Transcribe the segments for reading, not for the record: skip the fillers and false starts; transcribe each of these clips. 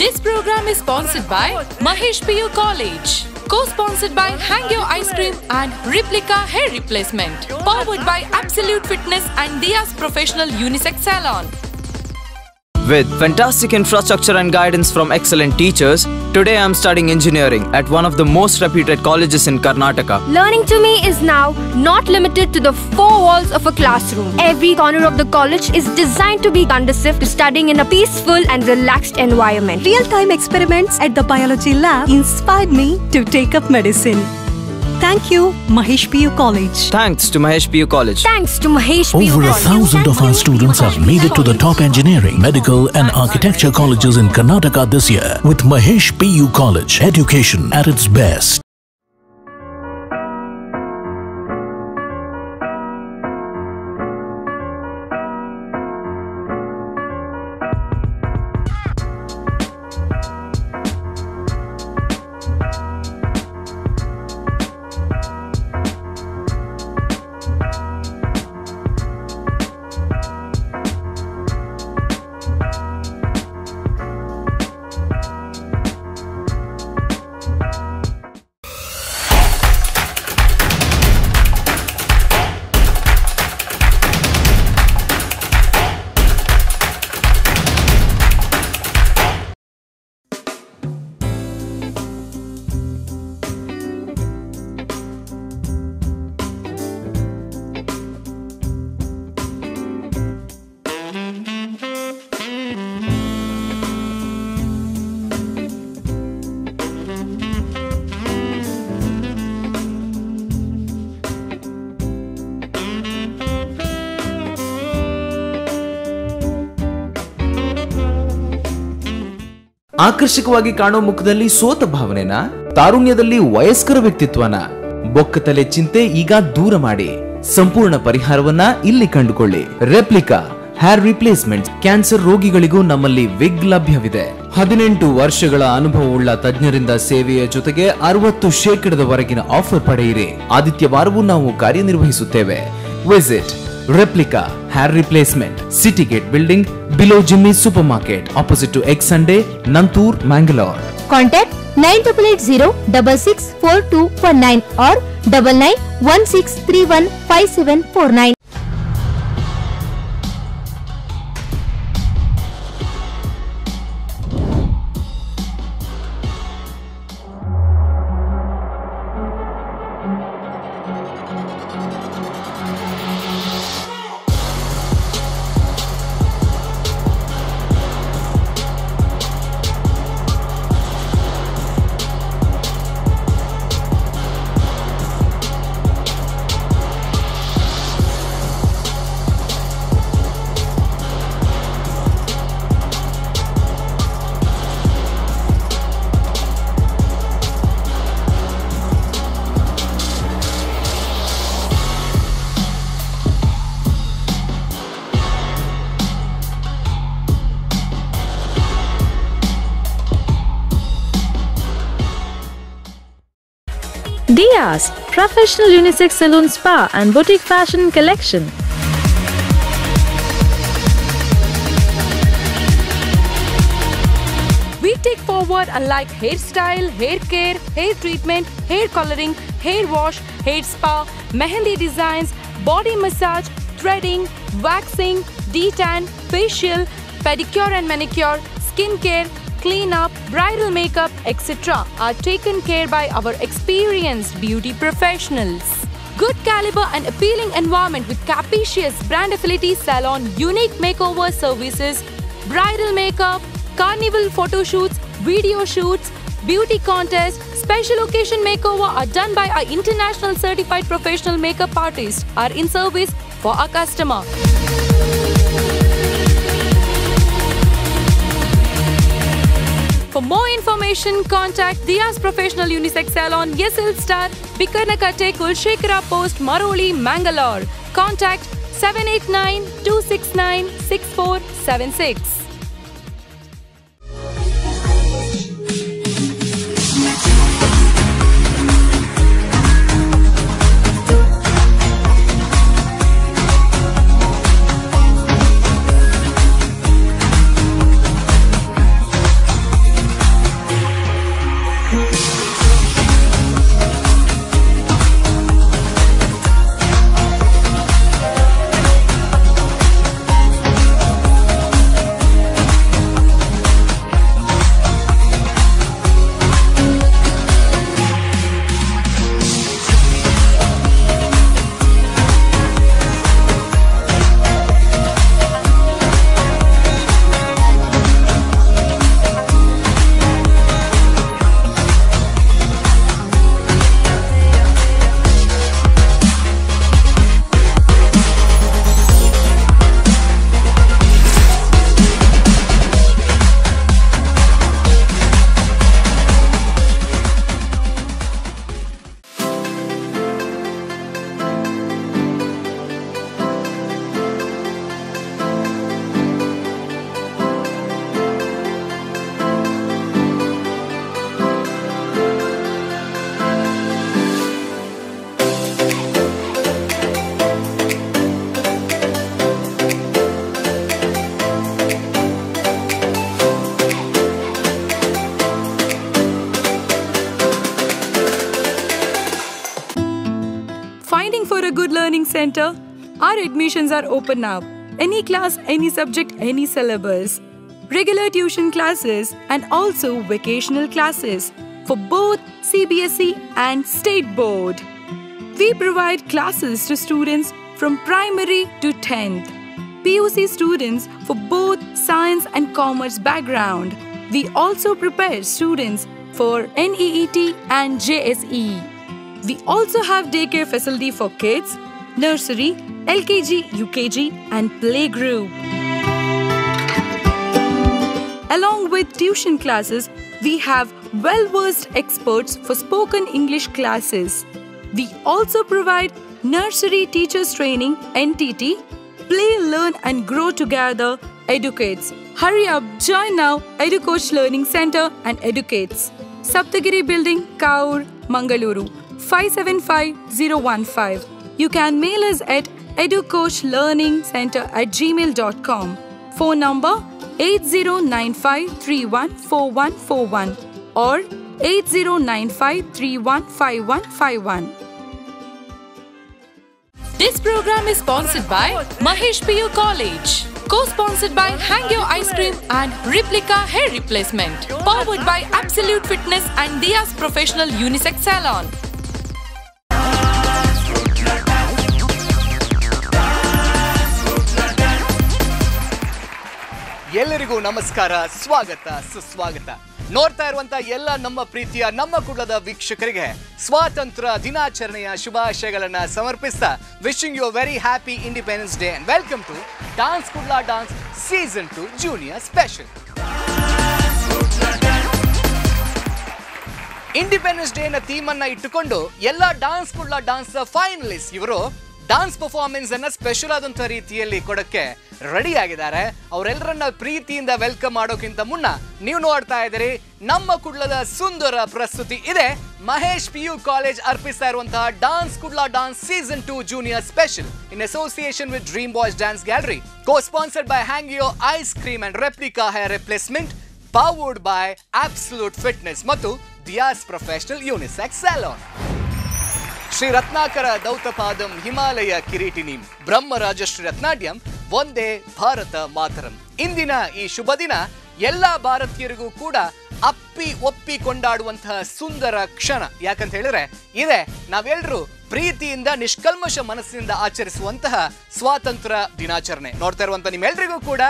This program is sponsored by Mahesh PU College. Co-sponsored by Hang Your Ice Cream and Replica Hair Replacement. Powered by Absolute Fitness and Dia's Professional Unisex Salon. With fantastic infrastructure and guidance from excellent teachers, today I am studying engineering at one of the most reputed colleges in Karnataka. Learning to me is now not limited to the four walls of a classroom. Every corner of the college is designed to be conducive to studying in a peaceful and relaxed environment. Real-time experiments at the biology lab inspired me to take up medicine. Thank you, Mahesh PU College. Thanks to Mahesh PU College. Thanks to Mahesh PU Over College. 1,000 of our students have made it to the top engineering, medical and architecture colleges in Karnataka this year with Mahesh PU College. Education at its best. ಆಕರ್ಷಕವಾಗಿ ಕಾಣೋ ಮುಖದಲ್ಲಿ ಸೋತ ಭಾವನೆನ, ತಾರುಣ್ಯದಲ್ಲಿ ವಯಸ್ಕರ ವ್ಯಕ್ತಿತ್ವನ, ಬೊಕ್ಕತಲೆ ಚಿಂತೆ ಈಗ ದೂರ ಮಾಡಿ ಸಂಪೂರ್ಣ ಪರಿಹಾರವನ್ನ ಇಲ್ಲಿ ಕಂಡುಕೊಳ್ಳಿ. Replica hair replacement. ಕ್ಯಾನ್ಸರ್ ರೋಗಿಗಳಿಗೂ ನಮ್ಮಲ್ಲಿ ವಿಗ್ ಲಭ್ಯವಿದೆ. 18 ವರ್ಷಗಳ ಅನುಭವವುಳ್ಳ ತಜ್ಞರಿಂದ ಸೇವೆಯ ಜೊತೆಗೆ 60% ಆಫರ್ ಪಡೆಯಿರಿ. ಆದಿತ್ಯವಾರವೂ ನಾವು ಕಾರ್ಯನಿರ್ವಹಿಸುತ್ತೇವೆ. Visit Replica Hair Replacement, City Gate Building, below Jimmy Supermarket, opposite to Egg Sunday, Nantur, Mangalore. Contact 9880664249 or 9916315749. Dia's Professional Unisex Salon Spa and Boutique Fashion Collection. We take forward unlike hairstyle, hair care, hair treatment, hair coloring, hair wash, hair spa, mehendi designs, body massage, threading, waxing, detan, facial, pedicure and manicure, skin care, cleanup, bridal makeup, etc. are taken care by our experienced beauty professionals. Good caliber and appealing environment with capacious brand affinity salon, unique makeover services, bridal makeup, carnival photo shoots, video shoots, beauty contests, special occasion makeover are done by our international certified professional makeup artists are in service for our customer. For more information, contact Dia's Professional Unisex Salon, SL Star, Bikarnakatte, Kulshekara Post, Maroli, Mangalore. Contact 789-269-6476. Center. Our admissions are open now. Any class, any subject, any syllabus. Regular tuition classes and also vocational classes for both CBSE and State Board. We provide classes to students from primary to 10th. PUC students for both science and commerce background. We also prepare students for NEET and JSE. We also have daycare facility for kids, nursery, LKG, UKG and playgroup. Along with tuition classes, we have well-versed experts for spoken English classes. We also provide nursery teachers training, NTT, Play, Learn and Grow Together, Educates. Hurry up, join now EduCoach Learning Center and Educates. Saptagiri Building, Kaur, Mangaluru, 575015. You can mail us at educoachlearningcenter@gmail.com. Phone number 8095314141 or 8095315151. This program is sponsored by Mahesh PU College. Co-sponsored by Hang Your Ice Cream and Replica Hair Replacement. Powered by Absolute Fitness and Dia's Professional Unisex Salon. ಎಲ್ಲರಿಗೂ ನಮಸ್ಕಾರ, ಸ್ವಾಗತ ಸುಸ್ವಾಗತ. ನೋಡ್ತಾ ಇರುವಂತ ಎಲ್ಲ ನಮ್ಮ ಪ್ರೀತಿಯ ನಮ್ಮ ಕುಲದ ವೀಕ್ಷಕರಿಗೆ ಸ್ವಾತಂತ್ರ್ಯ ದಿನಾಚರಣೆಯ ಶುಭಾಶಯಗಳನ್ನ ಸಮರ್ಪಿಸ್ತಾ wishing you very happy independence day and welcome to dance Kudla dance season 2 junior special. Independence day ನ ಥೀಮ್ ಅನ್ನ ಇಟ್ಟುಕೊಂಡು ಎಲ್ಲ ಡಾನ್ಸ್ ಕುಡ್ಲಾ ಡಾನ್ಸ್ ಫೈನಲಿಸ್ಟ್ ಇವರು ಡಾನ್ಸ್ ಪರ್ಫಾರ್ಮೆನ್ಸ್ ಅನ್ನ ಸ್ಪೆಷಲ್ ಆದಂತ ರೀತಿಯಲ್ಲಿ ಕೊಡಕ್ಕೆ ರೆಡಿ ಆಗಿದ್ದಾರೆ. ಅವರೆಲ್ಲರನ್ನ ಪ್ರೀತಿಯಿಂದ ವೆಲ್ಕಮ್ ಮಾಡೋಕ್ಕಿಂತ ಮುನ್ನ ನೀವು ನೋಡ್ತಾ ಇದ್ದೀರಿ ನಮ್ಮ ಕುಡ್ಲದ ಸುಂದರ ಪ್ರಸ್ತುತಿ ಇದೆ. ಮಹೇಶ್ PU ಕಾಲೇಜ್ ಅರ್ಪಿಸ್ತಾ ಇರುವಂತಹ dance Kudla dance season 2 junior special in association with dream boys dance gallery, co-sponsored by Hang Your Ice Cream and Replica Hair Replacement, powered by Absolute Fitness ಮತ್ತು Dia's Professional Unisex Salon. Shri Ratnakar ದೌತಪಾದಂ Himalaya ಕಿರೀಟಿನಿ ಬ್ರಹ್ಮರಾಜಶ್ರೀ ರತ್ನಾಡ್ಯಂ ಒಂದೇ ಭಾರತ ಮಾತರಂ. ಇಂದಿನ ಈ ಶುಭ ದಿನ ಎಲ್ಲ ಭಾರತೀಯರಿಗೂ ಕೂಡ ಅಪ್ಪಿ ಒಪ್ಪಿ ಕೊಂಡಾಡುವಂತಹ ಸುಂದರ ಕ್ಷಣ. ಯಾಕಂತ ಹೇಳಿದ್ರೆ ಇದೆ ನಾವೆಲ್ಲರೂ ಪ್ರೀತಿಯಿಂದ ನಿಷ್ಕಲ್ಮಶ ಮನಸ್ಸಿನಿಂದ ಆಚರಿಸುವಂತಹ ಸ್ವಾತಂತ್ರ್ಯ ದಿನಾಚರಣೆ. ನೋಡ್ತಾ ಇರುವಂತ ನಿಮ್ಮೆಲ್ಲರಿಗೂ ಕೂಡ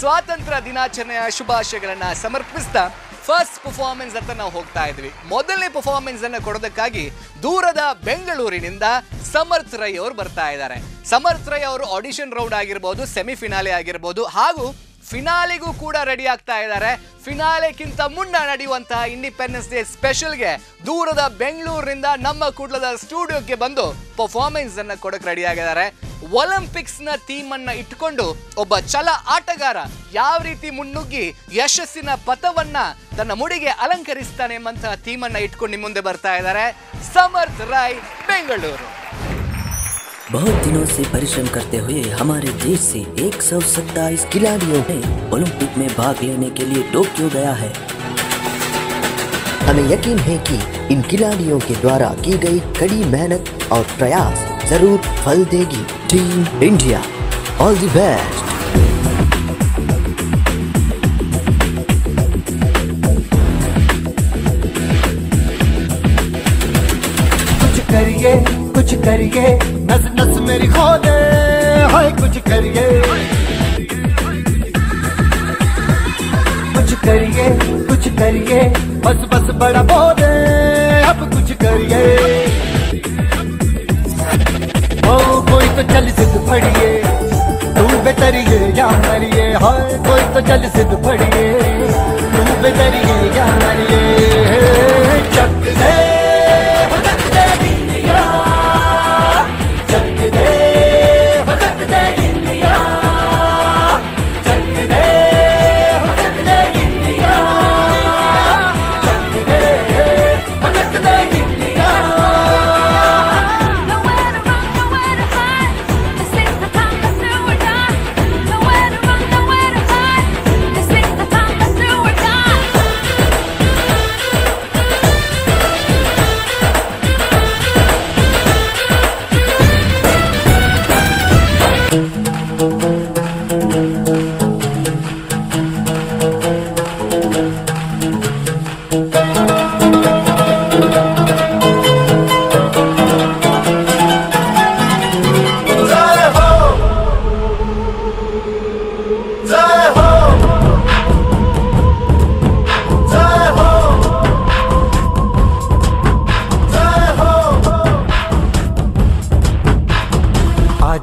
ಸ್ವಾತಂತ್ರ್ಯ ದಿನಾಚರಣೆಯ ಶುಭಾಶಯಗಳನ್ನ ಸಮರ್ಪಿಸ್ತಾ ಫಸ್ಟ್ ಪರ್ಫಾರ್ಮೆನ್ಸ್ ಅಂತ ನಾವು ಹೋಗ್ತಾ ಇದ್ವಿ. ಮೊದಲನೇ ಪರ್ಫಾರ್ಮೆನ್ಸ್ ಅನ್ನ ಕೊಡೋದಕ್ಕಾಗಿ ದೂರದ ಬೆಂಗಳೂರಿನಿಂದ ಸಮರ್ಥ್ ರೈ ಅವರು ಬರ್ತಾ ಇದ್ದಾರೆ. ಸಮರ್ಥ್ ರೈ ಅವರು ಆಡಿಷನ್ ರೌಂಡ್ ಆಗಿರ್ಬೋದು, ಸೆಮಿಫಿನಾಲೆ ಆಗಿರ್ಬೋದು ಹಾಗೂ ಫಿನಾಲೆಗೂ ಕೂಡ ರೆಡಿ ಆಗ್ತಾ ಇದ್ದಾರೆ. ಫಿನಾಲೆಕ್ಕಿಂತ ಮುನ್ನ ನಡೆಯುವಂತಹ ಇಂಡಿಪೆಂಡೆನ್ಸ್ ಡೇ ಸ್ಪೆಷಲ್ಗೆ ದೂರದ ಬೆಂಗಳೂರಿನಿಂದ ನಮ್ಮ ಕುಡ್ಲದ ಸ್ಟುಡಿಯೋಕ್ಕೆ ಬಂದು ಪರ್ಫಾರ್ಮೆನ್ಸ್ ಅನ್ನ ಕೊಡಕ್ಕೆ ರೆಡಿ ಆಗಿದ್ದಾರೆ. ಒಲಿಂಪಿಕ್ಸ್ ನ ಥೀಮ್ ಅನ್ನ ಇಟ್ಟುಕೊಂಡು ಒಬ್ಬ ಛಲ ಆಟಗಾರ ಯಾವ ರೀತಿ ಮುನ್ನುಗ್ಗಿ ಯಶಸ್ಸಿನ ಪಥವನ್ನ ತನ್ನ ಮುಡಿಗೆ ಅಲಂಕರಿಸ್ತಾನೆ ಎಂಬಂತಹ ಥೀಮ್ ಅನ್ನ ಇಟ್ಕೊಂಡು ನಿಮ್ಮ ಮುಂದೆ ಬರ್ತಾ ಇದ್ದಾರೆ ಸಮರ್ಥ್ ರೈ, ಬೆಂಗಳೂರು. बहुत दिनों से परिश्रम करते हुए हमारे देश से 127 खिलाड़ियों ने ओलंपिक में भाग लेने के लिए टोक्यो गया है. हमें यकीन है कि इन खिलाड़ियों के द्वारा की गई कड़ी मेहनत और प्रयास जरूर फल देगी. Team India, all the best. कुछ करिए नस नस मेरी खोले, हाय कुछ करिए बस बस बड़ा बोले, अब कुछ करिए. ओ कोई तो चल सिद्ध फड़िए, तू बेतरिए या मरिए, हाय कोई तो चल सिद्ध फड़िए, तू बेतरिए या मरिए. चक दे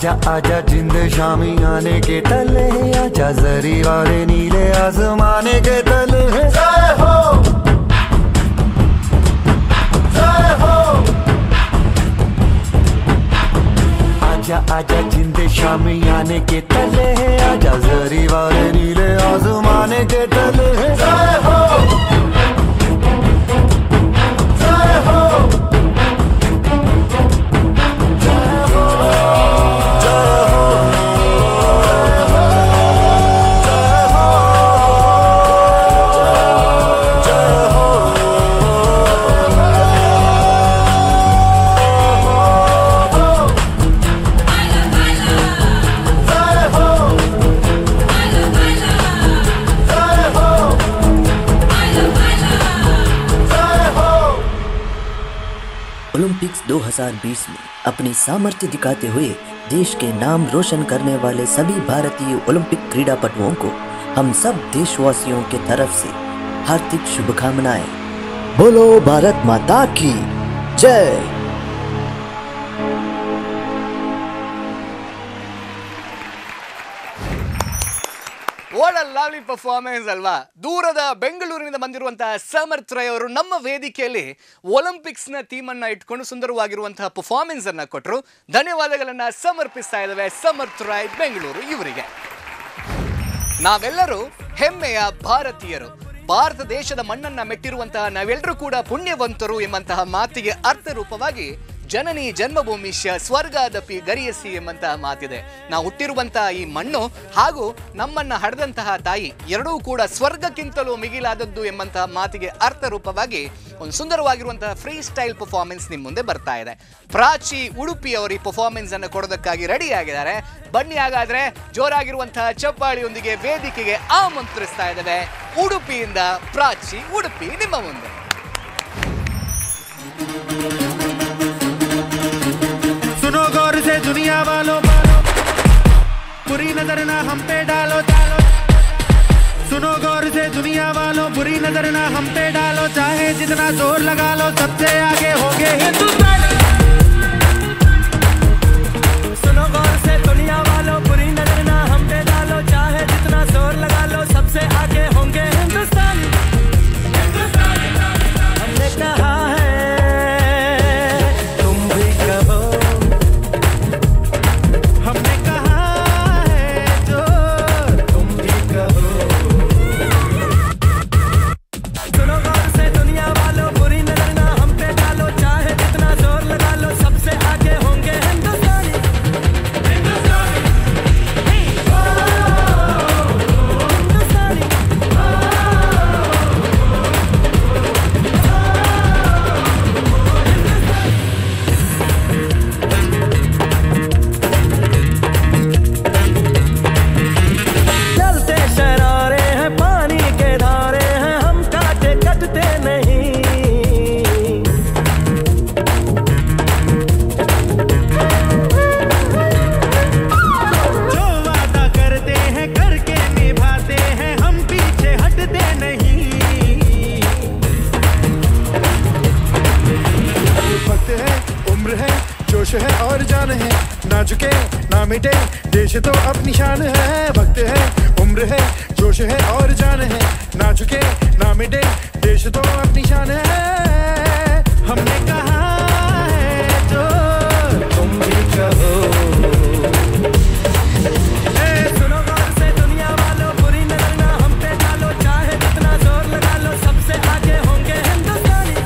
आजा आजा जिंद शामी आने के तले, आजा जरी वाले नीले आसमाने के तले। जय हो जय हो, आजा आजा जिंद शामी आने के तले, आजा जरी वाले नीले आसमाने के तले। जय हो जय हो ओलंपिक्स 2020 में अपनी सामर्थ्य दिखाते हुए देश के नाम रोशन करने वाले सभी भारतीय ओलंपिक क्रीड़ापटुओं को हम सब देशवासियों के तरफ से हार्दिक शुभकामनाएं। बोलो भारत माता की जय। What a lovely performance ಅಲ್ವಾ. ದೂರದ ಬೆಂಗಳೂರಿನಿಂದ ಬಂದಿರುವಂತಹ ಸಮರ್ಥ್ ರೈ ಅವರು ನಮ್ಮ ವೇದಿಕೆಯಲ್ಲಿ ಒಲಿಂಪಿಕ್ಸ್ ನ ಥೀಮ್ ಅನ್ನ ಇಟ್ಕೊಂಡು ಸುಂದರವಾಗಿರುವಂತಹ ಪರ್ಫಾರ್ಮೆನ್ಸ್ ಅನ್ನ ಕೊಟ್ಟರು. ಧನ್ಯವಾದಗಳನ್ನ ಸಮರ್ಪಿಸ್ತಾ ಇದ್ದೇವೆ ಸಮರ್ಥ್ ರೈ ಬೆಂಗಳೂರು ಇವರಿಗೆ. ನಾವೆಲ್ಲರೂ ಹೆಮ್ಮೆಯ ಭಾರತೀಯರು. ಭಾರತ ದೇಶದ ಮಣ್ಣನ್ನ ಮೆಟ್ಟಿರುವಂತಹ ನಾವೆಲ್ಲರೂ ಕೂಡ ಪುಣ್ಯವಂತರು ಎಂಬಂತಹ ಮಾತಿಗೆ ಅರ್ಥ ರೂಪವಾಗಿ ಜನನಿ ಜನ್ಮಭೂಮಿಷ್ಯ ಸ್ವರ್ಗಾದಪಿ ಗರಿಯಸಿ ಎಂಬಂತಹ ಮಾತಿದೆ. ನಾವು ಹುಟ್ಟಿರುವಂತಹ ಈ ಮಣ್ಣು ಹಾಗೂ ನಮ್ಮನ್ನ ಹಡೆದಂತಹ ತಾಯಿ ಎರಡೂ ಕೂಡ ಸ್ವರ್ಗಕ್ಕಿಂತಲೂ ಮಿಗಿಲಾದದ್ದು ಎಂಬಂತಹ ಮಾತಿಗೆ ಅರ್ಥ ರೂಪವಾಗಿ ಒಂದು ಸುಂದರವಾಗಿರುವಂತಹ ಫ್ರೀ ಸ್ಟೈಲ್ ಪರ್ಫಾರ್ಮೆನ್ಸ್ ನಿಮ್ಮ ಮುಂದೆ ಬರ್ತಾ ಇದೆ. ಪ್ರಾಚಿ ಉಡುಪಿ ಅವರು ಈ ಪರ್ಫಾರ್ಮೆನ್ಸ್ ಅನ್ನು ಕೊಡೋದಕ್ಕಾಗಿ ರೆಡಿ ಆಗಿದ್ದಾರೆ. ಬನ್ನಿ ಹಾಗಾದ್ರೆ ಜೋರಾಗಿರುವಂತಹ ಚಪ್ಪಾಳಿಯೊಂದಿಗೆ ವೇದಿಕೆಗೆ ಆಮಂತ್ರಿಸ್ತಾ ಇದ್ದೇವೆ. ಉಡುಪಿಯಿಂದ ಪ್ರಾಚಿ ಉಡುಪಿ ನಿಮ್ಮ ಮುಂದೆ. सुनो गौर से दुनिया वालों, बुरी नजर ना हम पे डालो। सुनो गौर से दुनिया वालों, बुरी नजर ना हम पे डालो। चाहे जितना जोर लगा लो सबसे आगे होंगे हिंदुस्तान। सुनो गौर से दुनिया वालों, बुरी नजर ना हम पे डालो। चाहे जितना जोर लगा लो सबसे आगे होंगे हिंदुस्तान। हमने कहा है है और जान है, ना झुके ना मिटे देश तो अपनी शान है। वक्त है उम्र है जोश है और जान है, ना झुके ना मिटे देश तो अपनी शान है। हमने कहा है जो तुम भी कहो। सुनो गौर से दुनिया वालों, बुरी नजर ना हम पे डालो। चाहे जितना जोर लगा लो सबसे आगे होंगे हिंदुस्तानी।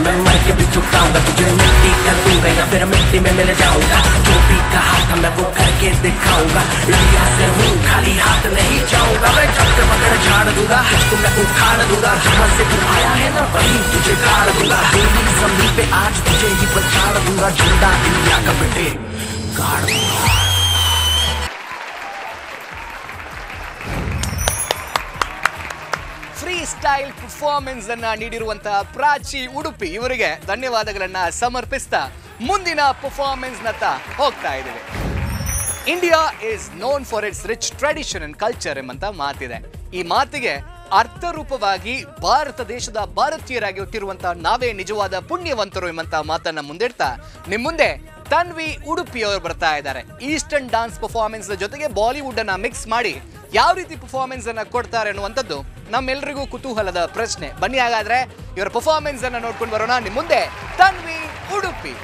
मैं मर के भी चुकाऊंगा तुझे, मिट्टी कर दूंगा या फिर मिट्टी में मिल जाऊंगा। जो भी कहा था मैं वो करके दिखाऊंगा। इंडिया से हूँ खाली हाथ नहीं जाऊंगा। मैं चक्कर पकड़ झाड़ दूंगा, तुझको मैं उखाड़ दूंगा। जहाँ से तू आया है ना वहीं तुझे गाड़ दूंगा। मेरी जमीन पे आज तुझे ही पछाड़ दूंगा। झंडा इंडिया का बेटे गाड़ दूंगा। ಫ್ರೀ ಸ್ಟೈಲ್ ಪರ್ಫಾರ್ಮೆನ್ಸ್ ಅನ್ನ ನೀಡಿರುವಂತಹ ಪ್ರಾಚಿ ಉಡುಪಿ ಇವರಿಗೆ ಧನ್ಯವಾದಗಳನ್ನ ಸಮರ್ಪಿಸ್ತಾ ಮುಂದಿನ ಪರ್ಫಾರ್ಮೆನ್ಸ್ ನತ್ತ ಹೋಗ್ತಾ ಇದ್ದೀವಿ. India is known for its rich tradition and culture ಎಂಬಂತ ಮಾತಿದೆ. ಈ ಮಾತಿಗೆ ಅರ್ಥರೂಪವಾಗಿ ಭಾರತ ದೇಶದ ಭಾರತೀಯರಾಗಿ ಹುಟ್ಟಿರುವಂತಹ ನಾವೇ ನಿಜವಾದ ಪುಣ್ಯವಂತರು ಎಂಬಂತ ಮಾತನ್ನ ಮುಂದಿಡ್ತಾ ನಿಮ್ ಮುಂದೆ ತನ್ವಿ ಉಡುಪಿಯವರು ಬರ್ತಾ ಇದ್ದಾರೆ. ಈಸ್ಟರ್ನ್ ಡಾನ್ಸ್ ಪರ್ಫಾರ್ಮೆನ್ಸ್ ಜೊತೆಗೆ ಬಾಲಿವುಡ್ ಅನ್ನ ಮಿಕ್ಸ್ ಮಾಡಿ ಯಾವ ರೀತಿ ಪರ್ಫಾರ್ಮೆನ್ಸ್ ಅನ್ನ ಕೊಡ್ತಾರೆ ಅನ್ನುವಂಥದ್ದು ನಮ್ಮೆಲ್ಲರಿಗೂ ಕುತೂಹಲದ ಪ್ರಶ್ನೆ. ಬನ್ನಿ ಹಾಗಾದ್ರೆ ಇವರ ಪರ್ಫಾರ್ಮೆನ್ಸ್ ಅನ್ನ ನೋಡ್ಕೊಂಡು ಬರೋಣ. ನಿಮ್ ಮುಂದೆ ತನ್ವಿ ಉಡುಪಿ.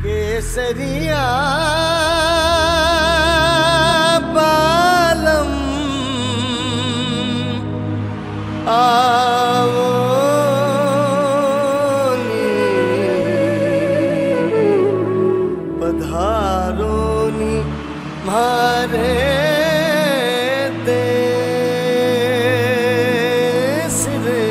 केसरिया बालम आओ पधारो नी मारे देश रे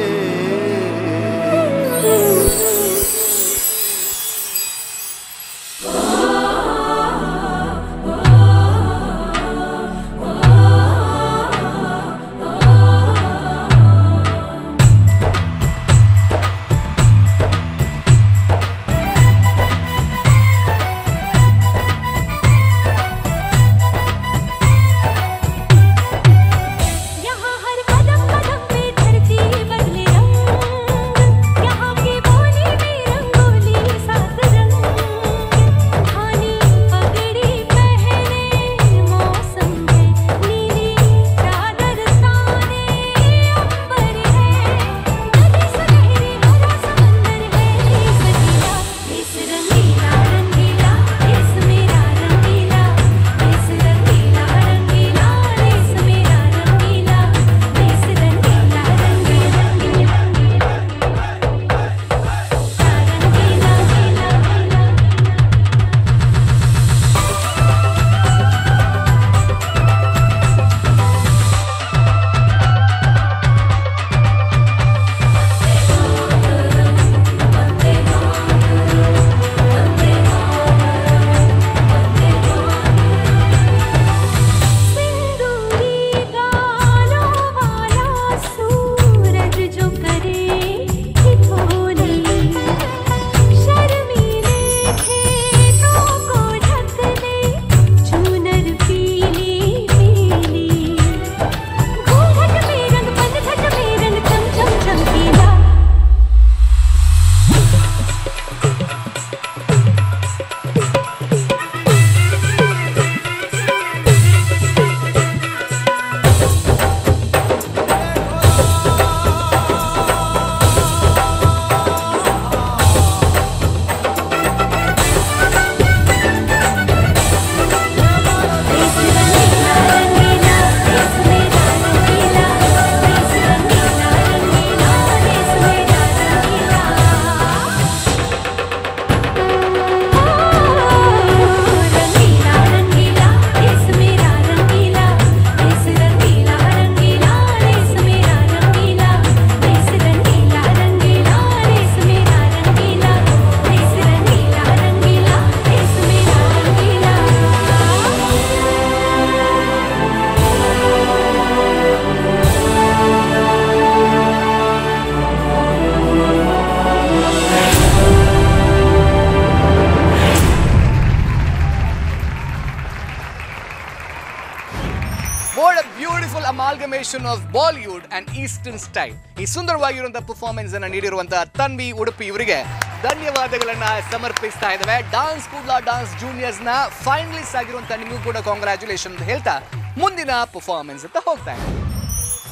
amalgamation of Bollywood and Eastern style. ಈ ಸುಂದರವಾಗಿರುವಂತಹ ಪರ್ಫಾರ್ಮೆನ್ಸ್ ಅನ್ನು ನೀಡಿರುವಂತಹ ತನ್ವಿ ಉಡುಪಿ ಇವರಿಗೆ ಧನ್ಯವಾದಗಳನ್ನ ಸಮರ್ಪಿಸ್ತಾ ಇದ್ದೇವೆ. ಡಾನ್ಸ್ ಕೂಡ್ಲಾ ಡಾನ್ಸ್ ಜೂನಿಯರ್ಸ್ ನ ಫೈನಲಿಸ್ಟ್ ಆಗಿರುವಂತಹ ನಿಮಗೂ ಕೂಡ ಕಾಂಗ್ರಾಚುಲೇಷನ್ ಅಂತ ಹೇಳ್ತಾ ಮುಂದಿನ ಪರ್ಫಾರ್ಮೆನ್ಸ್ ಅಂತ ಹೋಗ್ತಾ ಇದ್ದೇವೆ.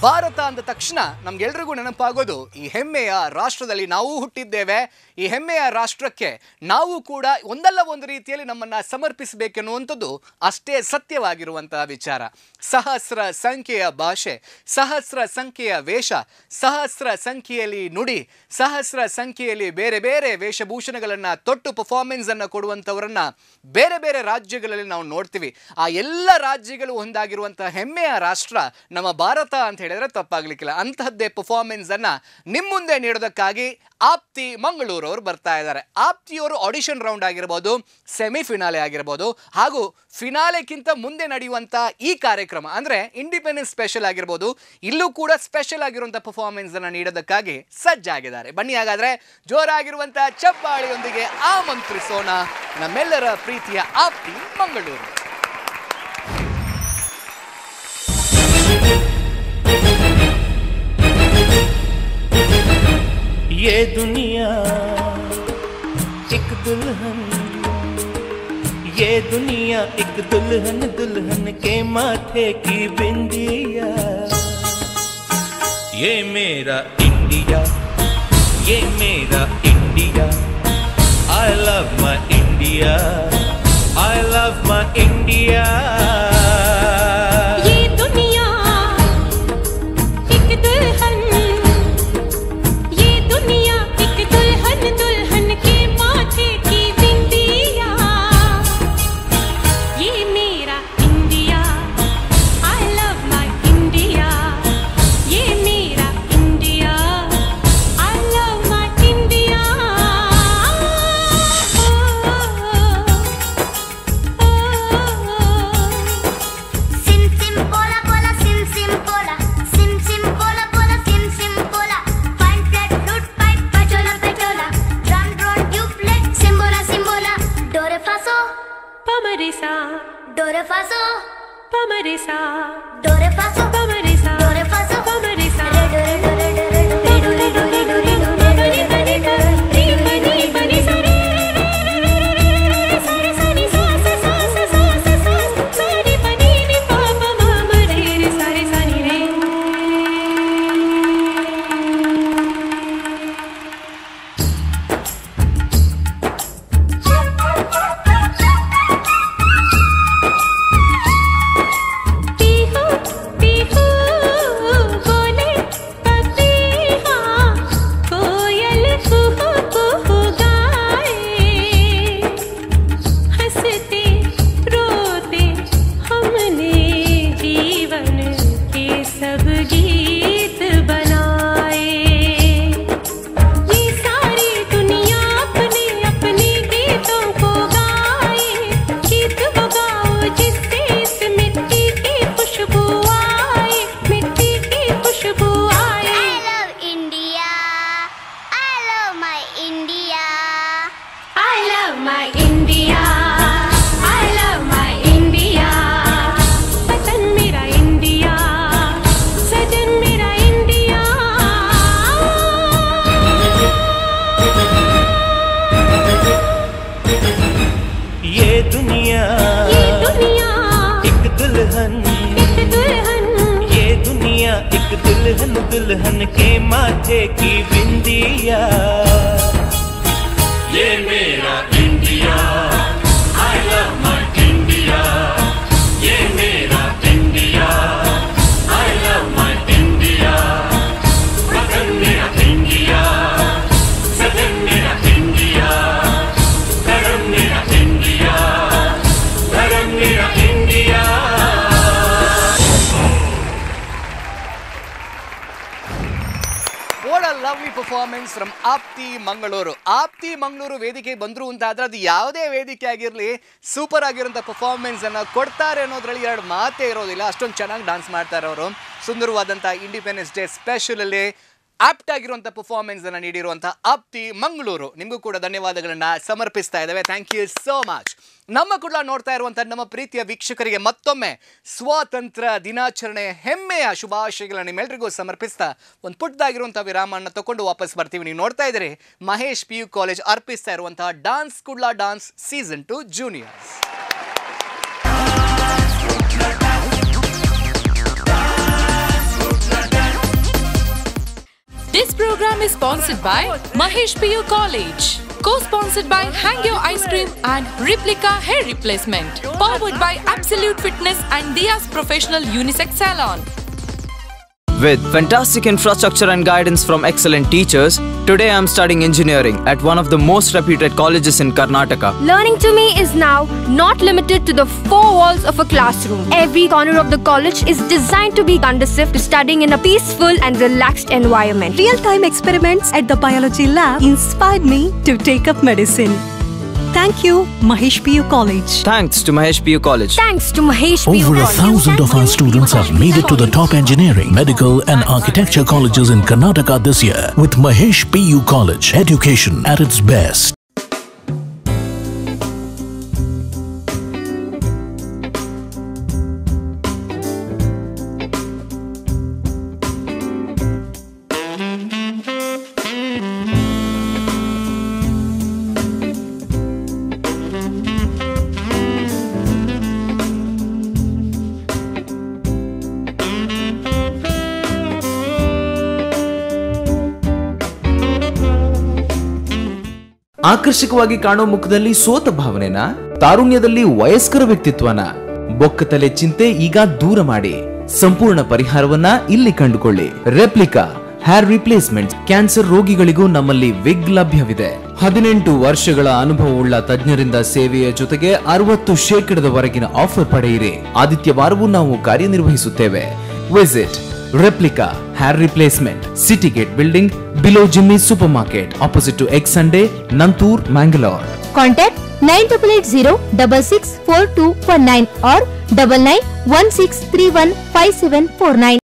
ಭಾರತ ಅಂದ ತಕ್ಷಣ ನಮ್ಗೆಲ್ರಿಗೂ ನೆನಪಾಗೋದು ಈ ಹೆಮ್ಮೆಯ ರಾಷ್ಟ್ರದಲ್ಲಿ ನಾವು ಹುಟ್ಟಿದ್ದೇವೆ. ಈ ಹೆಮ್ಮೆಯ ರಾಷ್ಟ್ರಕ್ಕೆ ನಾವು ಕೂಡ ಒಂದಲ್ಲ ಒಂದು ರೀತಿಯಲ್ಲಿ ನಮ್ಮನ್ನು ಸಮರ್ಪಿಸಬೇಕೆನ್ನುವಂಥದ್ದು ಅಷ್ಟೇ ಸತ್ಯವಾಗಿರುವಂತಹ ವಿಚಾರ. ಸಹಸ್ರ ಸಂಖ್ಯೆಯ ಭಾಷೆ, ಸಹಸ್ರ ಸಂಖ್ಯೆಯ ವೇಷ, ಸಹಸ್ರ ಸಂಖ್ಯೆಯಲ್ಲಿ ನುಡಿ, ಸಹಸ್ರ ಸಂಖ್ಯೆಯಲ್ಲಿ ಬೇರೆ ಬೇರೆ ವೇಷಭೂಷಣಗಳನ್ನು ತೊಟ್ಟು ಪರ್ಫಾರ್ಮೆನ್ಸನ್ನು ಕೊಡುವಂಥವರನ್ನು ಬೇರೆ ಬೇರೆ ರಾಜ್ಯಗಳಲ್ಲಿ ನಾವು ನೋಡ್ತೀವಿ. ಆ ಎಲ್ಲ ರಾಜ್ಯಗಳು ಒಂದಾಗಿರುವಂತಹ ಹೆಮ್ಮೆಯ ರಾಷ್ಟ್ರ ನಮ್ಮ ಭಾರತ ಅಂತ ಹೇಳಿದ್ರೆ ತಪ್ಪಾಗ್ಲಿಕ್ಕಿಲ್ಲ. ಅಂತಹದ್ದೇ ಪರ್ಫಾರ್ಮೆನ್ಸ್ ಅನ್ನ ನಿಮ್ಮ ಮುಂದೆ ನೀಡೋದಕ್ಕಾಗಿ ಆಪ್ತಿ ಮಂಗಳೂರು ಅವರು ಬರ್ತಾ ಇದ್ದಾರೆ. ಆಪ್ತಿಯವರು ಆಡಿಷನ್ ರೌಂಡ್ ಆಗಿರ್ಬೋದು, ಸೆಮಿಫಿನಾಲೆ ಆಗಿರ್ಬೋದು, ಹಾಗೂ ಫಿನಾಲೆಕ್ಕಿಂತ ಮುಂದೆ ನಡೆಯುವಂಥ ಈ ಕಾರ್ಯಕ್ರಮ ಅಂದರೆ ಇಂಡಿಪೆಂಡೆನ್ಸ್ ಸ್ಪೆಷಲ್ ಆಗಿರ್ಬೋದು, ಇಲ್ಲೂ ಕೂಡ ಸ್ಪೆಷಲ್ ಆಗಿರುವಂಥ ಪರ್ಫಾರ್ಮೆನ್ಸ್ ಅನ್ನು ನೀಡೋದಕ್ಕಾಗಿ ಸಜ್ಜಾಗಿದ್ದಾರೆ. ಬನ್ನಿ ಹಾಗಾದ್ರೆ ಜೋರಾಗಿರುವಂಥ ಚಪ್ಪಾಳಿಯೊಂದಿಗೆ ಆಮಂತ್ರಿಸೋಣ ನಮ್ಮೆಲ್ಲರ ಪ್ರೀತಿಯ ಆಪ್ತಿ ಮಂಗಳೂರು. ये दुनिया एक दुल्हन, ये दुनिया एक दुल्हन, दुल्हन के माथे की बिंदिया। ये मेरा इंडिया, ये मेरा India. I love my India, I love my India। ये दुनिया एक दुल्हन, ये दुनिया एक दुल्हन, दुल्हन के माथे की बिंदिया। ये मेरा India, I love my India। ये मेरा India, I love my India। Sim sim pola pola, sim sim pola, sim sim pola pola, sim sim pola. Fine flat flute pipe, pachola pachola, drum drone tube plate, simbola simbola. Do re fa so, pa ma re sa, do re fa so, pa ma re sa, do re fa so, pa ma re sa, do re fa so, pa ma re sa, re do re do re do re do re do re do re do re do re pa ni pa ni pa, re pa ni pa ni sa re, sa re sa ni sa sa sa sa sa sa sa, sa re pa ni ni pa pa ma ma re re sa re sa ni re। Pihu Pihu बोले पपीहा, कोयल कुहू कुहू गाए। हंसते रोते हमने जीवन के सब गीत बनाए। ये सारी दुनिया अपने अपने गीतों को गाए। गीत वो गाओ जिससे इस मिट्टी की खुशबू आए, मिट्टी की खुशबू आए। I love India, I love my India। I love my India, I love my India। वतन मेरा इंडिया, सजन मेरा इंडिया। ये दुनिया एक दुल्हन, एक दुल्हन, ये दुनिया एक दुल्हन, दुल्हन के माथे की बिंदिया। ये मेरा India, I love my India। ये मेरा India, I love my India। वतन मेरा इंडिया, सजन मेरा इंडिया, धर्म मेरा इंडिया, धर्म मेरा India. What a lovely performance from Apti Mangaluru. Apti Mangaluru ವೇದಿಕೆ ಬಂದ್ರು ಅಂತ ಆದ್ರೆ ಅದು ಯಾವುದೇ ವೇದಿಕೆ ಆಗಿರಲಿ ಸೂಪರ್ ಆಗಿರೋಂಥ ಪರ್ಫಾರ್ಮೆನ್ಸ್ ಅನ್ನ ಕೊಡ್ತಾರೆ ಅನ್ನೋದ್ರಲ್ಲಿ ಎರಡು ಮಾತೇ ಇರೋದಿಲ್ಲ. ಅಷ್ಟೊಂದು ಚೆನ್ನಾಗಿ ಡಾನ್ಸ್ ಮಾಡ್ತಾರೆ ಅವರು. ಸುಂದರವಾದಂಥ ಇಂಡಿಪೆಂಡೆನ್ಸ್ ಡೇ ಸ್ಪೆಷಲ್ ಅಲ್ಲಿ ಆಪ್ಟ್ ಆಗಿರುವಂಥ ಪರ್ಫಾರ್ಮೆನ್ಸ್ ಅನ್ನು ನೀಡಿರುವಂಥ ಆಪ್ತಿ ಮಂಗಳೂರು ನಿಮಗೂ ಕೂಡ ಧನ್ಯವಾದಗಳನ್ನ ಸಮರ್ಪಿಸ್ತಾ ಇದ್ದೇವೆ. Thank you so much. ನಮ್ಮ ಕೂಡ ನೋಡ್ತಾ ಇರುವಂಥ ನಮ್ಮ ಪ್ರೀತಿಯ ವೀಕ್ಷಕರಿಗೆ ಮತ್ತೊಮ್ಮೆ ಸ್ವಾತಂತ್ರ್ಯ ದಿನಾಚರಣೆ ಹೆಮ್ಮೆಯ ಶುಭಾಶಯಗಳನ್ನ ನಿಮ್ಮೆಲ್ಲರಿಗೂ ಸಮರ್ಪಿಸ್ತಾ ಒಂದು ಪುಟ್ಟದಾಗಿರುವಂಥ ವಿರಾಮವನ್ನು ತಗೊಂಡು ವಾಪಸ್ ಬರ್ತೀವಿ. ನೀವು ನೋಡ್ತಾ ಇದ್ದೀರಿ ಮಹೇಶ್ PU ಕಾಲೇಜ್ ಅರ್ಪಿಸ್ತಾ ಇರುವಂತಹ dance Kudla dance season 2 juniors. This program is sponsored by Mahesh PU College. Co-sponsored by Hangyo Ice Cream and Replica Hair Replacement. Powered by Absolute Fitness and Dia's Professional Unisex Salon. With fantastic infrastructure and guidance from excellent teachers, today I am studying engineering at one of the most reputed colleges in Karnataka. Learning to me is now not limited to the four walls of a classroom. Every corner of the college is designed to be conducive to studying in a peaceful and relaxed environment. Real-time experiments at the biology lab inspired me to take up medicine. Thank you, Mahesh PU College. Thanks to Mahesh PU College. Thanks to Mahesh PU Over College. 1,000 of our students have made it to the top engineering, medical and architecture colleges in Karnataka this year with Mahesh PU College. Education at its best. ಆಕರ್ಷಕವಾಗಿ ಕಾಣೋ ಮುಖದಲ್ಲಿ ಸೋತ ಭಾವನೆನ, ತಾರುಣ್ಯದಲ್ಲಿ ವಯಸ್ಕರ ವ್ಯಕ್ತಿತ್ವನ, ಬೊಕ್ಕತಲೆ ಚಿಂತೆ ಈಗ ದೂರ ಮಾಡಿ ಸಂಪೂರ್ಣ ಪರಿಹಾರವನ್ನ ಇಲ್ಲಿ ಕಂಡುಕೊಳ್ಳಿ. Replica hair replacement. ಕ್ಯಾನ್ಸರ್ ರೋಗಿಗಳಿಗೂ ನಮ್ಮಲ್ಲಿ ವಿಗ್ ಲಭ್ಯವಿದೆ. 18 ವರ್ಷಗಳ ಅನುಭವವುಳ್ಳ ತಜ್ಞರಿಂದ ಸೇವೆಯ ಜೊತೆಗೆ 60% ಆಫರ್ ಪಡೆಯಿರಿ. ಆದಿತ್ಯವಾರವೂ ನಾವು ಕಾರ್ಯನಿರ್ವಹಿಸುತ್ತೇವೆ. Visit replica hair replacement, city gate building, below Jimmy super market, opposite to ex Sunday, Nanthoor, Mangalore. Contact 9880664219 or 9916315749.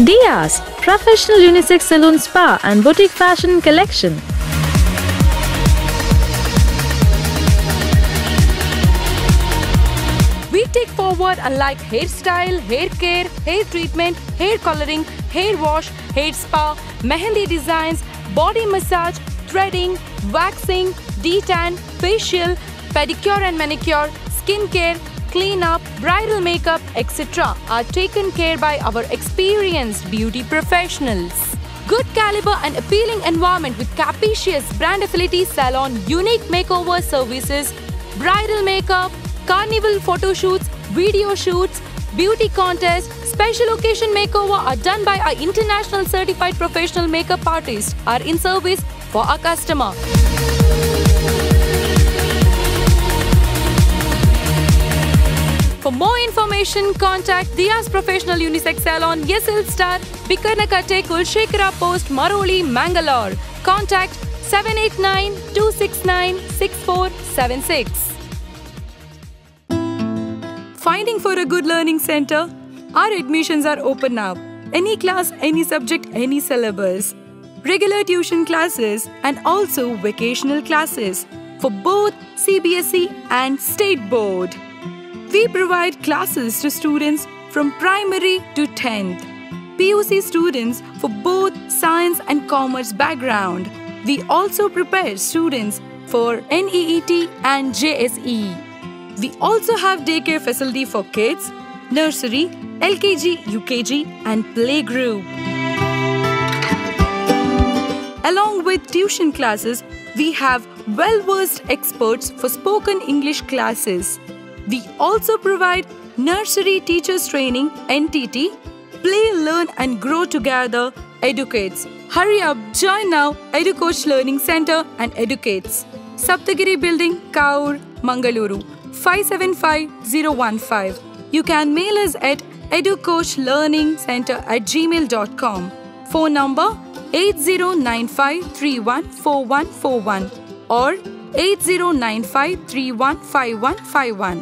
Diaz, professional unisex salon spa and boutique fashion collection. We take forward unlike hairstyle, hair care, hair treatment, hair coloring, hair wash, hair spa, mehendi designs, body massage, threading, waxing, detan, facial, pedicure and manicure, skin care, cleanup, bridal makeup, etc. are taken care by our experienced beauty professionals. Good caliber and appealing environment with capacious brand affinity salon, unique makeover services, bridal makeup, carnival photo shoots, video shoots, beauty contests, special occasion makeover are done by our international certified professional makeup artists are in service for our customer. For more information, contact Diaz Professional Unisex Salon, YesL Star, Bikarnakatte, Kulshekara Post, Maroli, Mangalore. Contact 789-269-6476. Finding for a good learning center? Our admissions are open now. Any class, any subject, any syllabus. Regular tuition classes and also vocational classes for both CBSE and State Board. We provide classes to students from primary to 10th. PUC students for both science and commerce background. We also prepare students for NEET and JSE. We also have daycare facility for kids, nursery, LKG, UKG and playgroup. Along with tuition classes, we have well-versed experts for spoken English classes. We also provide nursery teachers training, NTT, play, learn and grow together, educates. Hurry up, join now EduCoach Learning Center and educates. Saptagiri Building, Kaur, Mangaluru, 575015. You can mail us at educoachlearningcenter@gmail.com. Phone number 8095314141 or 8095315151.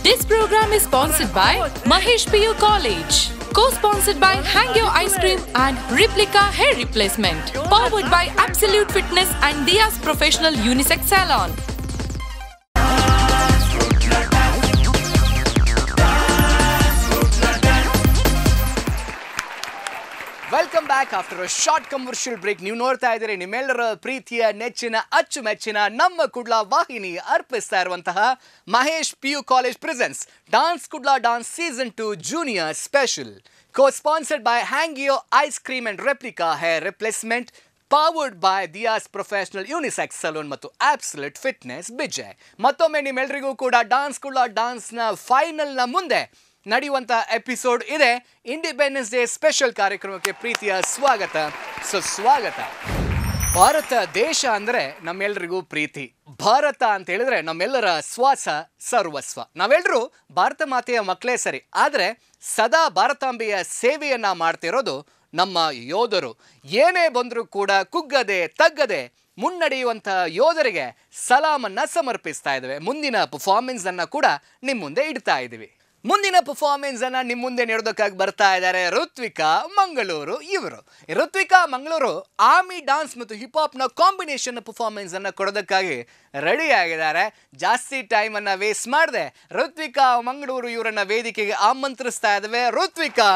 This program is sponsored by Mahesh PU College. Co-sponsored by Hang Your Ice Cream and Replica Hair Replacement. Powered by Absolute Fitness and Diaz Professional Unisex Salon. Welcome back after a short commercial break. ನೀವು ನೋಡ್ತಾ ಇದ್ದೀರಿ ನಿಮ್ಮೆಲ್ಲರ ಪ್ರೀತಿಯ ನೆಚ್ಚಿನ ಅಚ್ಚುಮೆಚ್ಚಿನ ನಮ್ಮ ಕುಡ್ಲಾ ವಾಹಿನಿ ಅರ್ಪಿಸ್ತಾ ಇರುವಂತಹ Mahesh PU college presence dance Kudla dance season 2 junior special. Co-sponsored by Hangio Ice Cream and Replica Hair Replacement, powered by Diaz Professional Unisex Salon ಮತ್ತು Absolute Fitness ಬಿಜೆ. ಮತ್ತೊಮ್ಮೆ ನಿಮ್ಮೆಲ್ಲರಿಗೂ ಕೂಡ ಡಾನ್ಸ್ ಕುಡ್ಲಾ ಡಾನ್ಸ್ನ ಫೈನಲ್ನ ಮುಂದೆ ನಡೆಯುವಂಥ ಎಪಿಸೋಡ್ ಇದೆ. ಇಂಡಿಪೆಂಡೆನ್ಸ್ ಡೇ ಸ್ಪೆಷಲ್ ಕಾರ್ಯಕ್ರಮಕ್ಕೆ ಪ್ರೀತಿಯ ಸ್ವಾಗತ, ಸುಸ್ವಾಗತ. ಭಾರತ ದೇಶ ಅಂದರೆ ನಮ್ಮೆಲ್ಲರಿಗೂ ಪ್ರೀತಿ. ಭಾರತ ಅಂತ ಹೇಳಿದ್ರೆ ನಮ್ಮೆಲ್ಲರ ಶ್ವಾಸ ಸರ್ವಸ್ವ. ನಾವೆಲ್ಲರೂ ಭಾರತ ಮಾತೆಯ ಮಕ್ಕಳೇ ಸರಿ, ಆದರೆ ಸದಾ ಭಾರತಾಂಬೆಯ ಸೇವೆಯನ್ನ ಮಾಡ್ತಿರೋದು ನಮ್ಮ ಯೋಧರು. ಏನೇ ಬಂದರೂ ಕೂಡ ಕುಗ್ಗದೆ ತಗ್ಗದೆ ಮುನ್ನಡೆಯುವಂಥ ಯೋಧರಿಗೆ ಸಲಾಮನ್ನ ಸಮರ್ಪಿಸ್ತಾ ಇದ್ದೇವೆ. ಮುಂದಿನ ಪರ್ಫಾರ್ಮೆನ್ಸ್ ಅನ್ನ ಕೂಡ ನಿಮ್ಮ ಮುಂದೆ ಇಡ್ತಾ ಇದ್ದೀವಿ. ಮುಂದಿನ ಪರ್ಫಾರ್ಮೆನ್ಸ್ ಅನ್ನ ನಿಮ್ಮ ಮುಂದೆ ನೀಡೋದಕ್ಕಾಗಿ ಬರ್ತಾ ಇದ್ದಾರೆ ಋತ್ವಿಕಾ ಮಂಗಳೂರು. ಇವರು ಋತ್ವಿಕಾ ಮಂಗಳೂರು ಆರ್ಮಿ ಡಾನ್ಸ್ ಮತ್ತು ಹಿಪ್ ಹಾಪ್ ನ ಕಾಂಬಿನೇಷನ್ ಪರ್ಫಾರ್ಮೆನ್ಸ್ ಅನ್ನ ಕೊಡೋದಕ್ಕಾಗಿ ರೆಡಿ ಆಗಿದ್ದಾರೆ. ಜಾಸ್ತಿ ಟೈಮ್ ಅನ್ನ ವೇಸ್ಟ್ ಮಾಡದೆ ಋತ್ವಿಕಾ ಮಂಗಳೂರು ಇವರನ್ನ ವೇದಿಕೆಗೆ ಆಮಂತ್ರಿಸ್ತಾ ಇದ್ದೇವೆ. Ritvika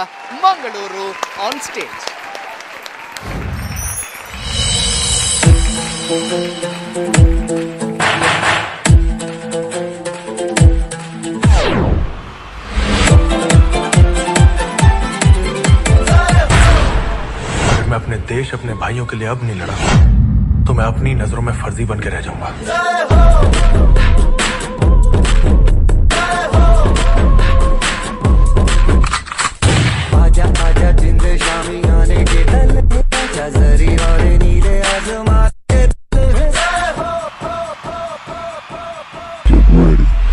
Mangaluru on stage. मैं अपने देश अपने भाइयों के लिए अब नहीं लड़ा तो मैं अपनी नजरों में फर्जी बन के रह जाऊंगा। आजा आजा जिंद शामी आने के तल आजा जरी और नीले आसमान के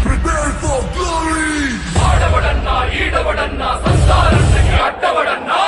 prepare for glory आडवडन्ना ईडवडन्ना संसारन्नगे अड्डवडन्ना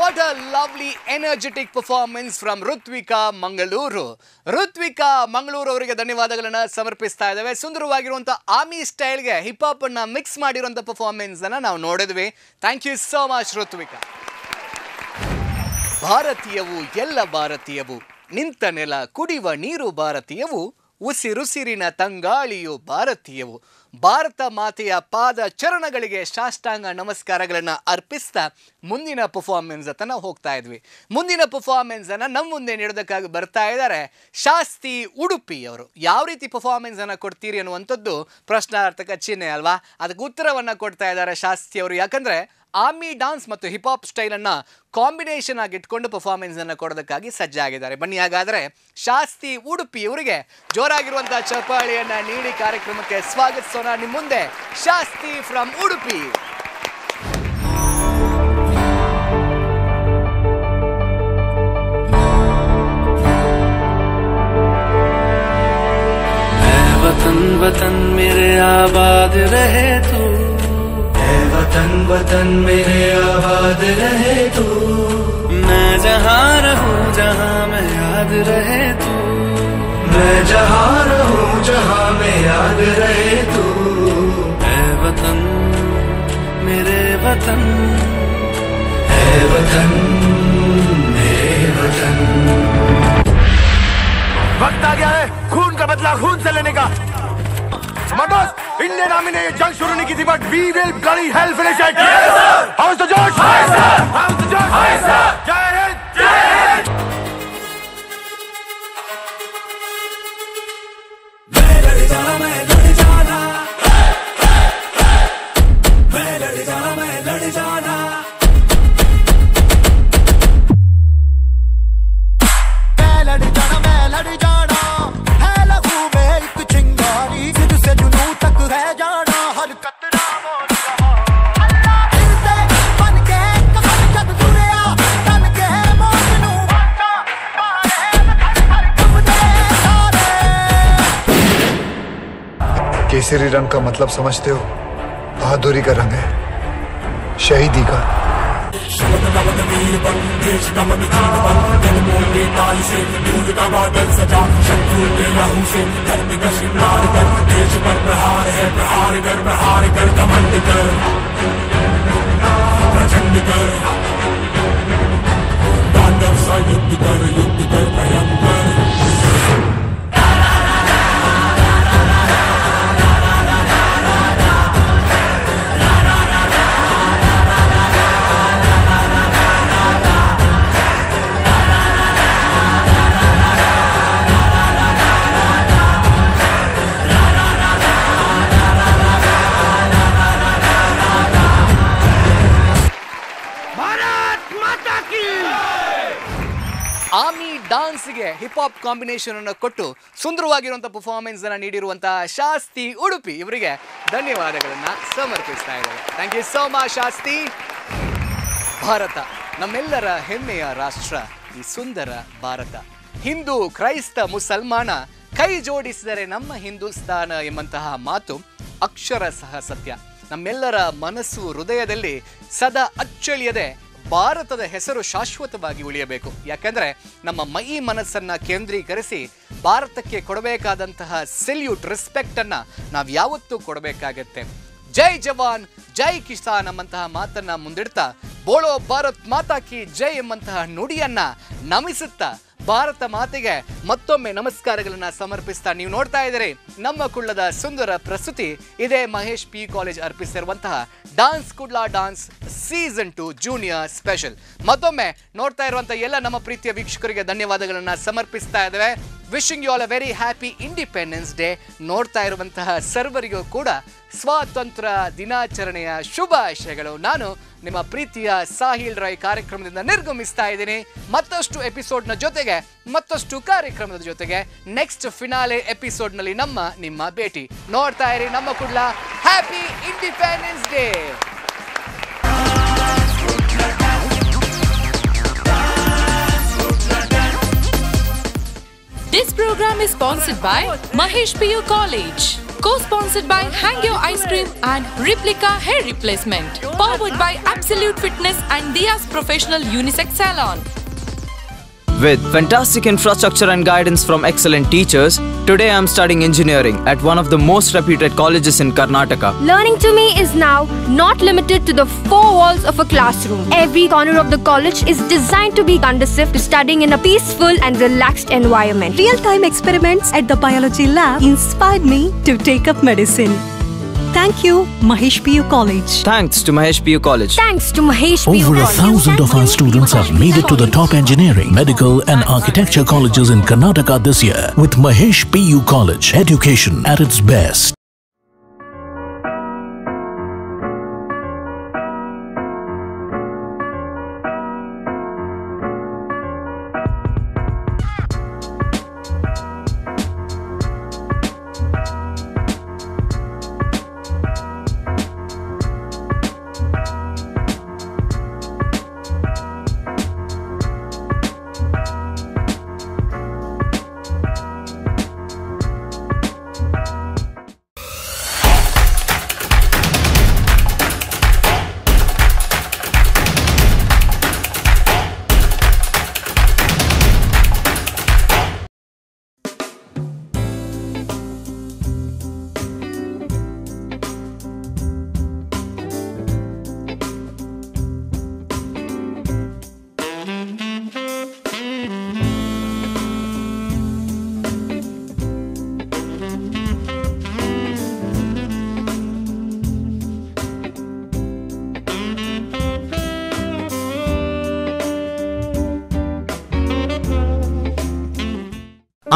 What a lovely energetic performance from Ritvika Mangaluru. Ritvika Mangaluru ಅವರಿಗೆ ಧನ್ಯವಾದಗಳನ್ನು ಸಮರ್ಪಿಸ್ತಾ ಇದ್ದೇವೆ. ಸುಂದರವಾಗಿರುವಂಥ ಆರ್ಮಿ ಸ್ಟೈಲ್ಗೆ ಹಿಪ್ ಹಾಪ್ ಅನ್ನ ಮಿಕ್ಸ್ ಮಾಡಿರುವಂಥ ಪರ್ಫಾರ್ಮೆನ್ಸ್ ಅನ್ನ ನಾವು ನೋಡಿದ್ವಿ. Thank you so much Ritvika. ಭಾರತೀಯವು ಎಲ್ಲ ಭಾರತೀಯವು, ನಿಂತ ನೆಲ ಕುಡಿಯುವ ನೀರು ಭಾರತೀಯವು, ಉಸಿರುಸಿರಿನ ತಂಗಾಳಿಯು ಭಾರತೀಯವು. ಭಾರತ ಮಾತೆಯ ಪಾದ ಚರಣಗಳಿಗೆ ಸಾಷ್ಟಾಂಗ ನಮಸ್ಕಾರಗಳನ್ನು ಅರ್ಪಿಸ್ತಾ ಮುಂದಿನ ಪರ್ಫಾರ್ಮೆನ್ಸ್ ಹತ್ತ ನಾವು ಹೋಗ್ತಾ ಇದ್ವಿ. ಮುಂದಿನ ಪರ್ಫಾರ್ಮೆನ್ಸ್ ಅನ್ನ ನಮ್ಮ ಮುಂದೆ ನೀಡೋದಕ್ಕಾಗಿ ಬರ್ತಾ ಇದ್ದಾರೆ ಶಾಸ್ತಿ ಉಡುಪಿ ಅವರು. ಯಾವ ರೀತಿ ಪರ್ಫಾರ್ಮೆನ್ಸ್ ಅನ್ನ ಕೊಡ್ತೀರಿ ಅನ್ನುವಂಥದ್ದು ಪ್ರಶ್ನಾರ್ಥಕ ಚಿಹ್ನೆ ಅಲ್ವಾ? ಅದಕ್ಕೆ ಉತ್ತರವನ್ನ ಕೊಡ್ತಾ ಇದ್ದಾರೆ ಶಾಸ್ತಿ ಅವರು. ಯಾಕಂದ್ರೆ ಆಮಿ ಡಾನ್ಸ್ ಮತ್ತು ಹಿಪ್ ಹಾಪ್ ಸ್ಟೈಲ್ ಅನ್ನ ಕಾಂಬಿನೇಷನ್ ಆಗಿ ಇಟ್ಕೊಂಡು ಪರ್ಫಾರ್ಮೆನ್ಸ್ ಅನ್ನು ಕೊಡೋದಕ್ಕಾಗಿ ಸಜ್ಜಾಗಿದ್ದಾರೆ. ಬನ್ನಿ ಹಾಗಾದ್ರೆ ಶಾಸ್ತಿ ಉಡುಪಿ ಇವರಿಗೆ ಜೋರಾಗಿರುವಂತಹ ಚಪ್ಪಾಳಿಯನ್ನ ನೀಡಿ ಕಾರ್ಯಕ್ರಮಕ್ಕೆ ಸ್ವಾಗತಿಸೋಣ. ನಿಮ್ಮ ಮುಂದೆ ಶಾಸ್ತಿ ಫ್ರಮ್ ಉಡುಪಿ. वतन वतन मेरे आबाद रहे तू, वतन वतन मेरे आबाद रहे तू, मैं जहाँ रहूँ जहाँ मैं याद रहे तू, मैं जहाँ रहूँ जहाँ मैं याद रहे तू, ऐ वतन मेरे वतन, ऐ वतन मेरे वतन. वक्त आ गया है खून का बदला खून से लेने का. इंडियन आर्मी ने ये जंग शुरू नहीं की थी, but we will bloody hell finish it. How's the josh, how's the josh. जय हिंद, जय हिंद. मैं लड़ जाना, मैं लड़ जाना, मैं लड़ जाना, मैं लड़ जाना. मैं लड़ जाना, मैं लड़ जाना. है लहू में एक चिंगारी, सिर से जुनून तक है जाना. हर कतरा बोल रहा अल्लाह दिल से बन के कमर जब तुरया तन के मौत नू वाटा मारे हर कब दे सारे. केसरी रंग का मतलब समझते हो? बहादुरी का रंग है, शहीदी का. देश पर प्रहार है, प्रहार कर कमंड कर, प्रचंड कर, तांडव सा युद्ध कर भयंकर. ಆಮಿ ಡಾನ್ಸ್ಗೆ ಹಿಪ್ ಹಾಪ್ ಕಾಂಬಿನೇಷನ್ ಅನ್ನು ಕೊಟ್ಟು ಸುಂದರವಾಗಿರುವಂತಹ ಪರ್ಫಾರ್ಮೆನ್ಸ್ ಅನ್ನು ನೀಡಿರುವಂತಹ ಶಾಸ್ತಿ ಉಡುಪಿ ಇವರಿಗೆ ಧನ್ಯವಾದಗಳನ್ನ ಸಮರ್ಪಿಸ್ತಾ ಇದ್ದಾರೆ. ಥ್ಯಾಂಕ್ ಯು ಸೋ ಮಚ್ ಶಾಸ್ತಿ. ಭಾರತ ನಮ್ಮೆಲ್ಲರ ಹೆಮ್ಮೆಯ ರಾಷ್ಟ್ರ, ಈ ಸುಂದರ ಭಾರತ. ಹಿಂದೂ ಕ್ರೈಸ್ತ ಮುಸಲ್ಮಾನ ಕೈ ಜೋಡಿಸಿದರೆ ನಮ್ಮ ಹಿಂದೂಸ್ತಾನ ಎಂಬಂತಹ ಮಾತು ಅಕ್ಷರಶಃ ಸತ್ಯ. ನಮ್ಮೆಲ್ಲರ ಮನಸ್ಸು ಹೃದಯದಲ್ಲಿ ಸದಾ ಅಚ್ಚಳಿಯದೆ ಭಾರತದ ಹೆಸರು ಶಾಶ್ವತವಾಗಿ ಉಳಿಯಬೇಕು. ಯಾಕೆಂದರೆ ನಮ್ಮ ಮೈ ಮನಸ್ಸನ್ನು ಕೇಂದ್ರೀಕರಿಸಿ ಭಾರತಕ್ಕೆ ಕೊಡಬೇಕಾದಂತಹ ಸೆಲ್ಯೂಟ್ ರೆಸ್ಪೆಕ್ಟನ್ನು ನಾವು ಯಾವತ್ತೂ ಕೊಡಬೇಕಾಗತ್ತೆ. ಜೈ ಜವಾನ್ ಜೈ ಕಿಸಾನ್ ಎಂಬಂತಹ ಮಾತನ್ನು ಮುಂದಿಡ್ತಾ ಬೋಳೋ ಭಾರತ್ ಮಾತಾ ಕಿ ಜೈ ಎಂಬಂತಹ ನುಡಿಯನ್ನು ನಮಿಸುತ್ತಾ ಭಾರತ ಮಾತೆಗೆ ಮತ್ತೊಮ್ಮೆ ನಮಸ್ಕಾರಗಳನ್ನು ಸಮರ್ಪಿಸ್ತಾ ನೀವು ನೋಡ್ತಾ ಇದ್ದೀರಿ ನಮ್ಮ ಕುಳ್ಳದ ಸುಂದರ ಪ್ರಸ್ತುತಿ. ಇದೇ ಮಹೇಶ್ ಪಿ ಕಾಲೇಜ್ ಅರ್ಪಿಸಿರುವಂತಹ dance Kudla dance season 2 junior special. ಮತ್ತೊಮ್ಮೆ ನೋಡ್ತಾ ಇರುವಂತಹ ಎಲ್ಲ ನಮ್ಮ ಪ್ರೀತಿಯ ವೀಕ್ಷಕರಿಗೆ ಧನ್ಯವಾದಗಳನ್ನು ಸಮರ್ಪಿಸ್ತಾ ಇದ್ದೇವೆ. Wishing you all a very happy independence day. ನೋಡ್ತಾ ಇರುವಂತಹ ಸರ್ವರಿಗೂ ಕೂಡ ಸ್ವಾತಂತ್ರ್ಯ ದಿನಾಚರಣೆಯ ಶುಭಾಶಯಗಳು. ನಾನು ನಿಮ್ಮ ಪ್ರೀತಿಯ ಸಾಹಿಲ್ ರಾಯ್ ಕಾರ್ಯಕ್ರಮದಿಂದ ನಿರ್ಗಮಿಸ್ತಾ ಇದ್ದೀನಿ. ಮತ್ತಷ್ಟು ಎಪಿಸೋಡ್ನ ಜೊತೆಗೆ ಮತ್ತಷ್ಟು ಕಾರ್ಯಕ್ರಮದ ಜೊತೆಗೆ ನೆಕ್ಸ್ಟ್ ಫಿನಾಲೆ ಎಪಿಸೋಡ್ನಲ್ಲಿ ನಿಮ್ಮ ಭೇಟಿ. ನೋಡ್ತಾ ಇರಿ ನಮ್ಮ Kudla. Happy independence day. This program is sponsored by Mahesh PU College. Co-sponsored by Hangyo Ice Cream and Replica Hair Replacement. Powered by Absolute Fitness and Dia's Professional Unisex Salon. With fantastic infrastructure and guidance from excellent teachers, today I am studying engineering at one of the most reputed colleges in Karnataka. Learning to me is now not limited to the four walls of a classroom. Every corner of the college is designed to be conducive to studying in a peaceful and relaxed environment. Real-time experiments at the biology lab inspired me to take up medicine. Thank you, Mahesh PU College. Thanks to Mahesh PU College. Thanks to Mahesh PU Over College. 1,000 of our students have made it to the top engineering, medical and architecture colleges in Karnataka this year with Mahesh PU College. Education at its best.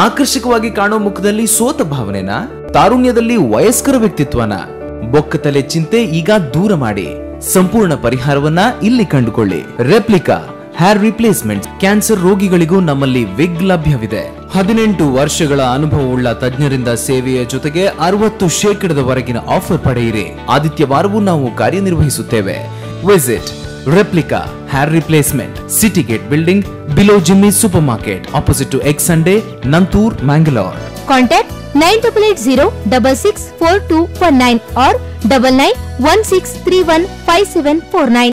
ಆಕರ್ಷಕವಾಗಿ ಕಾಣೋ ಮುಖದಲ್ಲಿ ಸೋತ ಭಾವನೆನ, ತಾರುಣ್ಯದಲ್ಲಿ ವಯಸ್ಕರ ವ್ಯಕ್ತಿತ್ವನ, ಬೊಕ್ಕತಲೆ ಚಿಂತೆ ಈಗ ದೂರ ಮಾಡಿ ಸಂಪೂರ್ಣ ಪರಿಹಾರವನ್ನ ಇಲ್ಲಿ ಕಂಡುಕೊಳ್ಳಿ. Replica hair replacement. ಕ್ಯಾನ್ಸರ್ ರೋಗಿಗಳಿಗೂ ನಮ್ಮಲ್ಲಿ ವಿಗ್ ಲಭ್ಯವಿದೆ. 18 ವರ್ಷಗಳ ಅನುಭವವುಳ್ಳ ತಜ್ಞರಿಂದ ಸೇವೆಯ ಜೊತೆಗೆ 60% ಆಫರ್ ಪಡೆಯಿರಿ. ಆದಿತ್ಯವಾರವೂ ನಾವು ಕಾರ್ಯನಿರ್ವಹಿಸುತ್ತೇವೆ. Visit replica hair replacement, city gate building, below Jimmy super market, opposite to ex Sunday, Nanthoor, Mangalore. Contact 9880664219 or 9916315749.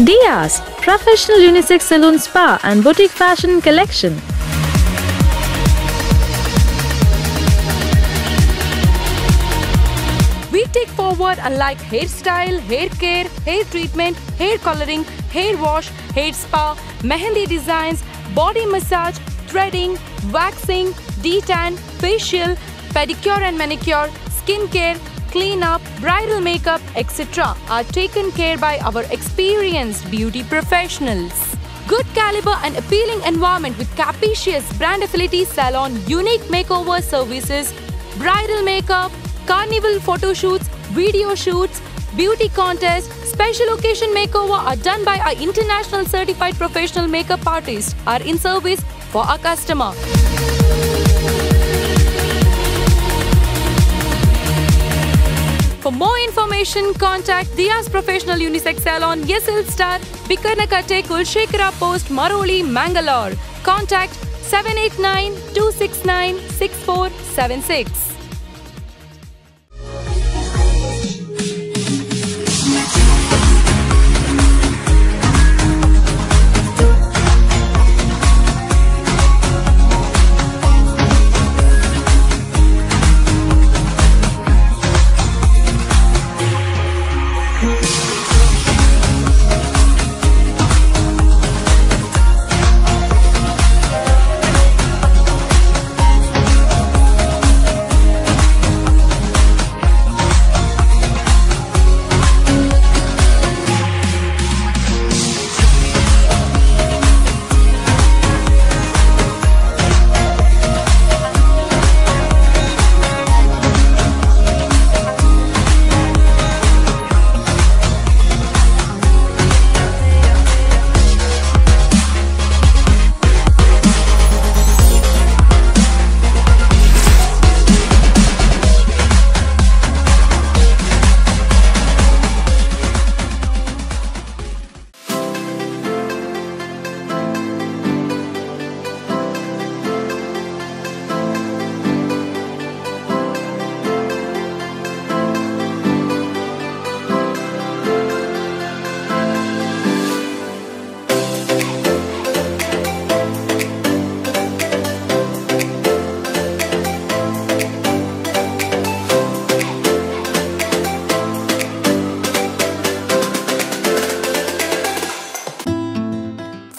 Diaz, professional unisex salon spa and boutique fashion collection. We take forward unlike hairstyle, hair care, hair treatment, hair coloring, hair wash, hair spa, mehendi designs, body massage, threading, waxing, detan, facial, pedicure and manicure, skin care, cleanup, bridal makeup, etc. are taken care by our experienced beauty professionals. Good caliber and appealing environment with capacious brand affinity salon, unique makeover services, bridal makeup, carnival photo shoots, video shoots, beauty contests, special occasion makeover are done by our international certified professional makeup artists are in service for our customer. For more information, contact Diaz Professional Unisex Salon, YesL Star, Bikarnakate, Kulshekara Post, Maroli, Mangalore. Contact 789-269-6476.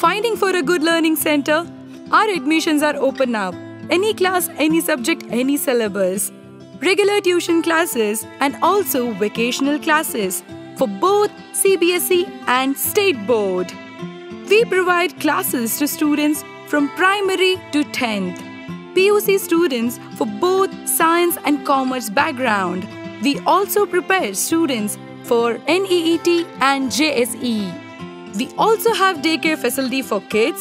Finding for a good learning center? Our admissions are open now. Any class, any subject, any syllabus. Regular tuition classes and also vocational classes for both CBSE and State Board. We provide classes to students from primary to 10th. PUC students for both science and commerce background. We also prepare students for NEET and JSE. We also have daycare facility for kids,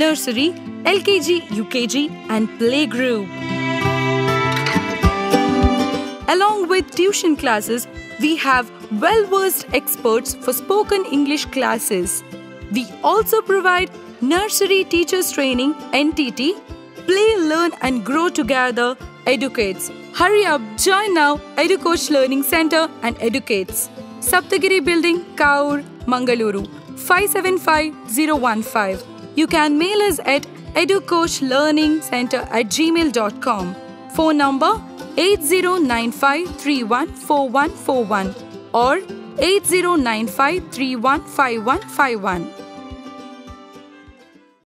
nursery, LKG, UKG and playgroup. Along with tuition classes, we have well-versed experts for spoken English classes. We also provide nursery teachers training, NTT, Play, Learn and Grow Together, Educates. Hurry up, join now, EduCoach Learning Center and Educates. Saptagiri Building, Kaur, Mangaluru, 575015. You can mail us at educoachlearningcenter@gmail.com. Phone number 8095314141 or 8095315151.